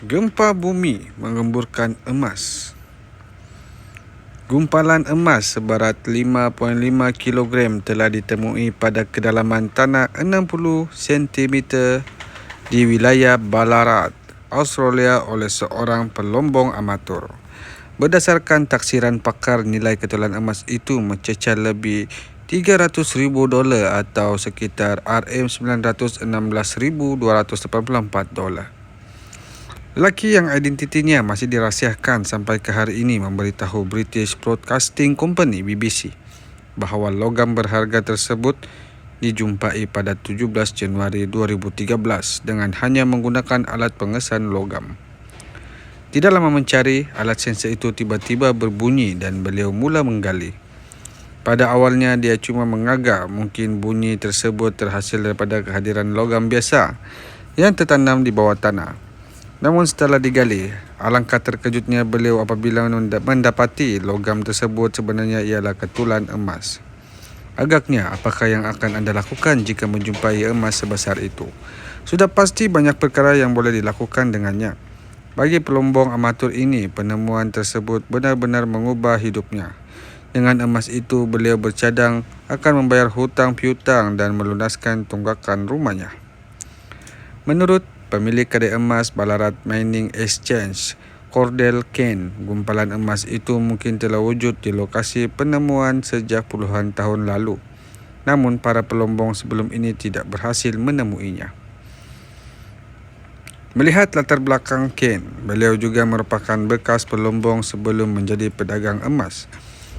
Gempa bumi mengemburkan emas. Gumpalan emas seberat 5.5 kg telah ditemui pada kedalaman tanah 60 cm di wilayah Ballarat, Australia oleh seorang pelombong amatur. Berdasarkan taksiran pakar, nilai ketebalan emas itu mencecah lebih $300,000 atau sekitar $916,284. Lelaki yang identitinya masih dirahsiakan sampai ke hari ini memberitahu British Broadcasting Company (BBC) bahawa logam berharga tersebut dijumpai pada 17 Januari 2013 dengan hanya menggunakan alat pengesan logam. Tidak lama mencari, alat sensor itu tiba-tiba berbunyi dan beliau mula menggali. Pada awalnya dia cuma mengagak mungkin bunyi tersebut terhasil daripada kehadiran logam biasa yang tertanam di bawah tanah. Namun setelah digali, alangkah terkejutnya beliau apabila mendapati logam tersebut sebenarnya ialah ketulan emas. Agaknya, apakah yang akan anda lakukan jika menjumpai emas sebesar itu? Sudah pasti banyak perkara yang boleh dilakukan dengannya. Bagi pelombong amatur ini, penemuan tersebut benar-benar mengubah hidupnya. Dengan emas itu, beliau bercadang akan membayar hutang piutang dan melunaskan tunggakan rumahnya. Menurut pemilik kedai emas Ballarat Mining Exchange, Cordell Kane, gumpalan emas itu mungkin telah wujud di lokasi penemuan sejak puluhan tahun lalu. Namun para pelombong sebelum ini tidak berhasil menemuinya. Melihat latar belakang Kane, beliau juga merupakan bekas pelombong sebelum menjadi pedagang emas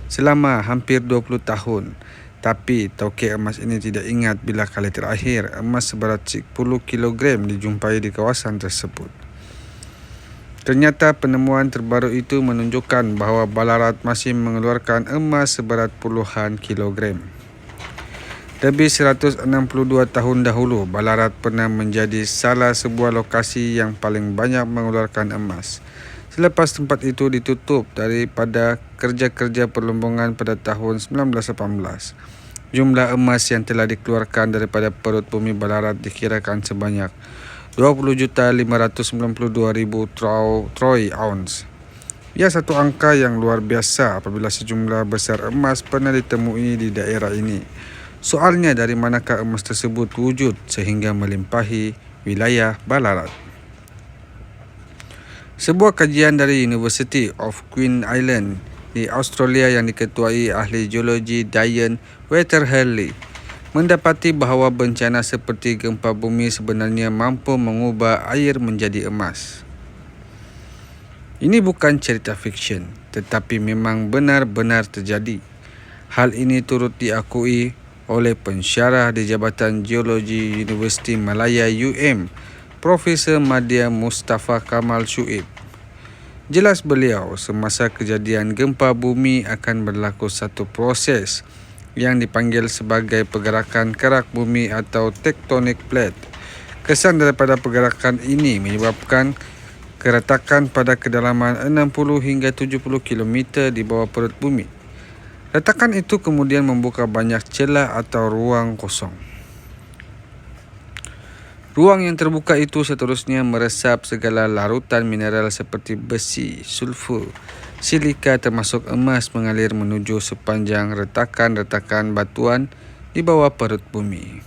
selama hampir 20 tahun. Tapi tauke emas ini tidak ingat bila kali terakhir emas seberat 10 kg dijumpai di kawasan tersebut. Ternyata penemuan terbaru itu menunjukkan bahawa Ballarat masih mengeluarkan emas seberat puluhan kilogram. Lebih 162 tahun dahulu, Ballarat pernah menjadi salah sebuah lokasi yang paling banyak mengeluarkan emas. Selepas tempat itu ditutup daripada kerja-kerja perlombongan pada tahun 1918, jumlah emas yang telah dikeluarkan daripada perut bumi Ballarat dikirakan sebanyak 20,592,000 troy ounce. Ia satu angka yang luar biasa apabila sejumlah besar emas pernah ditemui di daerah ini. Soalnya, dari manakah emas tersebut wujud sehingga melimpahi wilayah Ballarat? Sebuah kajian dari University of Queen Island di Australia yang diketuai ahli geologi Diane Weatherly mendapati bahawa bencana seperti gempa bumi sebenarnya mampu mengubah air menjadi emas. Ini bukan cerita fiksyen, tetapi memang benar-benar terjadi. Hal ini turut diakui oleh pensyarah di Jabatan Geologi Universiti Malaya Profesor Madya Mustafa Kamal Shuib. Jelas beliau, semasa kejadian gempa bumi akan berlaku satu proses yang dipanggil sebagai pergerakan kerak bumi atau tectonic plate. Kesan daripada pergerakan ini menyebabkan keretakan pada kedalaman 60 hingga 70 km di bawah perut bumi. Retakan itu kemudian membuka banyak celah atau ruang kosong. Ruang yang terbuka itu seterusnya meresap segala larutan mineral seperti besi, sulfur, silika termasuk emas mengalir menuju sepanjang retakan-retakan batuan di bawah perut bumi.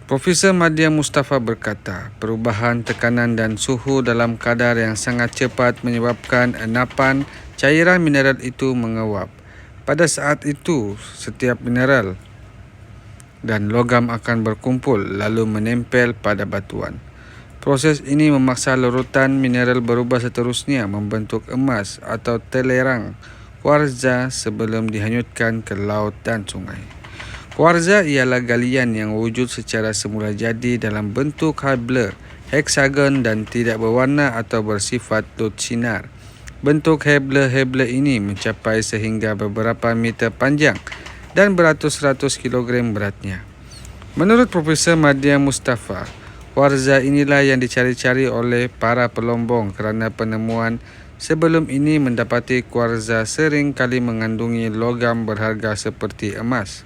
Profesor Madya Mustafa berkata, perubahan tekanan dan suhu dalam kadar yang sangat cepat menyebabkan enapan cairan mineral itu menguap. Pada saat itu, setiap mineral dan logam akan berkumpul lalu menempel pada batuan. Proses ini memaksa larutan mineral berubah seterusnya membentuk emas atau telerang kuarza sebelum dihanyutkan ke laut dan sungai. Kuarza ialah galian yang wujud secara semula jadi dalam bentuk hebler, heksagon dan tidak berwarna atau bersifat lut sinar. Bentuk hebler ini mencapai sehingga beberapa meter panjang dan beratus-ratus kilogram beratnya. Menurut Profesor Madya Mustafa, kuarza inilah yang dicari-cari oleh para pelombong kerana penemuan sebelum ini mendapati kuarza sering kali mengandungi logam berharga seperti emas.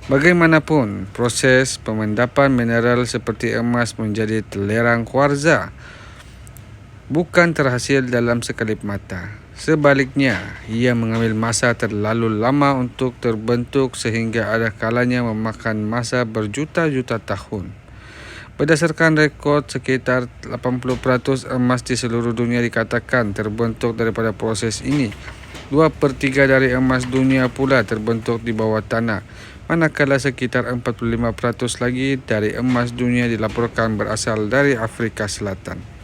Bagaimanapun, proses pemandapan mineral seperti emas menjadi telerang kuarza bukan terhasil dalam sekelip mata. Sebaliknya, ia mengambil masa terlalu lama untuk terbentuk sehingga ada kalanya memakan masa berjuta-juta tahun. Berdasarkan rekod, sekitar 80% emas di seluruh dunia dikatakan terbentuk daripada proses ini. 2/3 dari emas dunia pula terbentuk di bawah tanah, manakala sekitar 45% lagi dari emas dunia dilaporkan berasal dari Afrika Selatan.